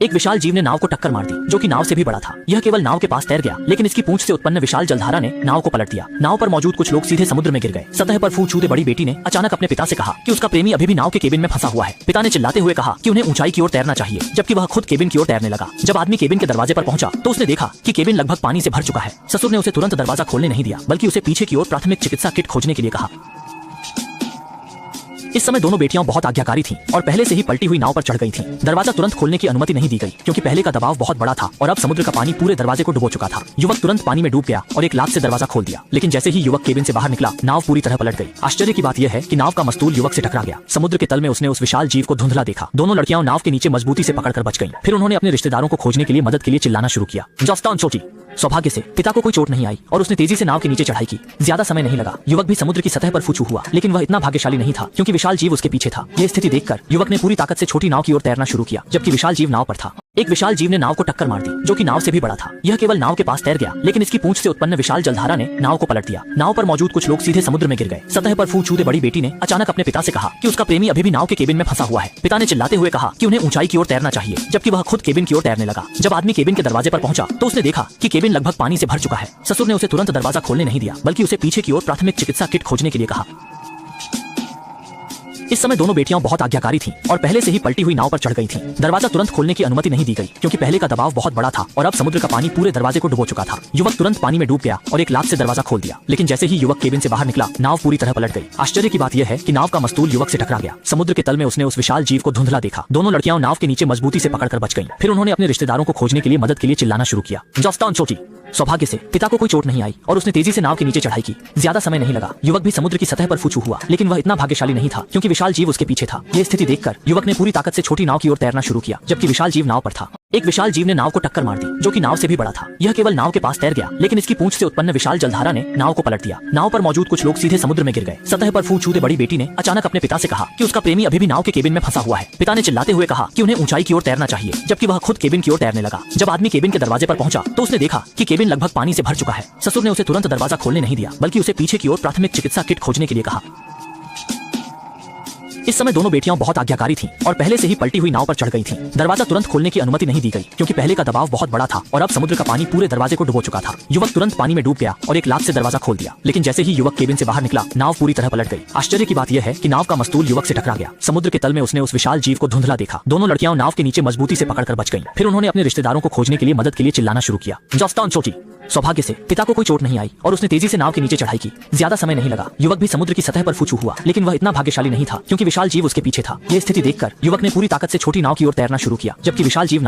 एक विशाल जीव ने नाव को टक्कर मार दी, जो कि नाव से भी बड़ा था। यह केवल नाव के पास तैर गया, लेकिन इसकी पूंछ से उत्पन्न विशाल जलधारा ने नाव को पलट दिया। नाव पर मौजूद कुछ लोग सीधे समुद्र में गिर गए। सतह पर फूट छूते बड़ी बेटी ने अचानक अपने पिता से कहा कि उसका प्रेमी अभी भी नाव के केबिन में फंसा हुआ है। पिता ने चिल्लाते हुए कहा कि उन्हें ऊंचाई की ओर तैरना चाहिए, जबकि वह खुद केबिन की ओर तैरने लगा। जब आदमी केबिन के दरवाजे पर पहुंचा तो उसने देखा कि केबिन लगभग पानी से भर चुका है। ससुर ने उसे तुरंत दरवाजा खोलने नहीं दिया, बल्कि उसे पीछे की ओर प्राथमिक चिकित्सा किट खोजने के लिए कहा। इस समय दोनों बेटियां बहुत आज्ञाकारी थीं और पहले से ही पलटी हुई नाव पर चढ़ गई थीं। दरवाजा तुरंत खोलने की अनुमति नहीं दी गई, क्योंकि पहले का दबाव बहुत बड़ा था और अब समुद्र का पानी पूरे दरवाजे को डुबो चुका था। युवक तुरंत पानी में डूब गया और एक लात से दरवाजा खोल दिया, लेकिन जैसे ही युवक केबिन से बाहर निकला, नाव पूरी तरह पलट गई। आश्चर्य की बात यह है कि नाव का मस्तूल युवक से टकरा गया। समुद्र के तल में उसने उस विशाल जीव को धुंधला देखा। दोनों लड़कियां नाव के नीचे मजबूती से पकड़कर बच गईं। फिर उन्होंने अपने रिश्तेदारों को खोजने के लिए मदद के लिए चिल्लाना शुरू किया। जॉस्टन चोटी। सौभाग्य से पिता को कोई चोट नहीं आई और उसने तेजी से नाव के नीचे चढ़ाई की। ज्यादा समय नहीं लगा, युवक भी समुद्र की सतह पर फूचू हुआ, लेकिन वह इतना भाग्यशाली नहीं था, क्योंकि विशाल जीव उसके पीछे था। यह स्थिति देखकर युवक ने पूरी ताकत से छोटी नाव की ओर तैरना शुरू किया, जबकि विशाल जीव नाव पर था। एक विशाल जीव ने नाव को टक्कर मार दी, जो कि नाव से भी बड़ा था। यह केवल नाव के पास तैर गया, लेकिन इसकी पूंछ से उत्पन्न विशाल जलधारा ने नाव को पलट दिया। नाव पर मौजूद कुछ लोग सीधे समुद्र में गिर गए। सतह पर फूट छूते बड़ी बेटी ने अचानक अपने पिता से कहा कि उसका प्रेमी अभी भी नाव के केबिन में फंसा हुआ है। पिता ने चिल्लाते हुए कहा कि उन्हें ऊंचाई की ओर तैरना चाहिए, जबकि वह खुद केबिन की ओर तैरने लगा। जब आदमी केबिन के दरवाजे पर पहुंचा तो उसने देखा कि केबिन लगभग पानी से भर चुका है। ससुर ने उसे तुरंत दरवाजा खोलने नहीं दिया, बल्कि उसे पीछे की ओर प्राथमिक चिकित्सा किट खोजने के लिए कहा। इस समय दोनों बेटियां बहुत आज्ञाकारी थीं और पहले से ही पलटी हुई नाव पर चढ़ गई थीं। दरवाजा तुरंत खोलने की अनुमति नहीं दी गई, क्योंकि पहले का दबाव बहुत बड़ा था और अब समुद्र का पानी पूरे दरवाजे को डुबो चुका था। युवक तुरंत पानी में डूब गया और एक लात से दरवाजा खोल दिया, लेकिन जैसे ही युवक केबिन से बाहर निकला, नाव पूरी तरह पलट गई। आश्चर्य की बात यह है कि नाव का मस्तूल युवक से टकरा गया। समुद्र के तल में उसने उस विशाल जीव को धुंधला देखा। दोनों लड़कियां नाव के नीचे मजबूती से पकड़कर बच गईं। फिर उन्होंने अपने रिश्तेदारों को खोजने के लिए मदद के लिए चिल्लाना शुरू किया। जॉस्टन चोटी। सौभाग्य से पिता को कोई चोट नहीं आई और उसने तेजी से नाव के नीचे चढ़ाई की। ज्यादा समय नहीं लगा, युवक भी समुद्र की सतह पर फूचू हुआ, लेकिन वह इतना भाग्यशाली नहीं था, क्योंकि विशाल जीव उसके पीछे था। यह स्थिति देखकर युवक ने पूरी ताकत से छोटी नाव की ओर तैरना शुरू किया, जबकि विशाल जीव नाव पर था। एक विशाल जीव ने नाव को टक्कर मार दी, जो कि नाव से भी बड़ा था। यह केवल नाव के पास तैर गया, लेकिन इसकी पूंछ से उत्पन्न विशाल जलधारा ने नाव को पलट दिया। नाव पर मौजूद कुछ लोग सीधे समुद्र में गिर गए। सतह पर फूट छूते बड़ी बेटी ने अचानक अपने पिता से कहा कि उसका प्रेमी अभी भी नाव के केबिन में फंसा हुआ है। पिता ने चिल्लाते हुए कहा कि उन्हें ऊंचाई की ओर तैरना चाहिए, जबकि वह खुद केबिन की ओर तैरने लगा। जब आदमी केबिन के दरवाजे पर पहुंचा तो उसने देखा कि केबिन लगभग पानी से भर चुका है। ससुर ने उसे तुरंत दरवाजा खोलने नहीं दिया, बल्कि उसे पीछे की ओर प्राथमिक चिकित्सा किट खोजने के लिए कहा। इस समय दोनों बेटियां बहुत आज्ञाकारी थीं और पहले से ही पलटी हुई नाव पर चढ़ गई थीं। दरवाजा तुरंत खोलने की अनुमति नहीं दी गई, क्योंकि पहले का दबाव बहुत बड़ा था और अब समुद्र का पानी पूरे दरवाजे को डुबो चुका था। युवक तुरंत पानी में डूब गया और एक लात से दरवाजा खोल दिया, लेकिन जैसे ही युवक केबिन से बाहर निकला, नाव पूरी तरह पलट गई। आश्चर्य की बात यह है कि नाव का मस्तूल युवक से टकरा गया। समुद्र के तल में उसने उस विशाल जीव को धुंधला देखा। दोनों लड़कियां नाव के नीचे मजबूती से पकड़कर बच गईं। फिर उन्होंने अपने रिश्तेदारों को खोजने के लिए मदद के लिए चिल्लाना शुरू किया। जॉस्टन चोटी। सौभाग्य से पिता को कोई चोट नहीं आई और उसने तेजी से नाव के नीचे चढ़ाई की। ज्यादा समय नहीं लगा, युवक भी समुद्र की सतह पर फूचू हुआ, लेकिन वह इतना भाग्यशाली नहीं था, क्योंकि विशाल जीव उसके पीछे था। यह स्थिति देखकर युवक ने पूरी ताकत से छोटी नाव की ओर तैरना शुरू किया, जबकि विशाल जीव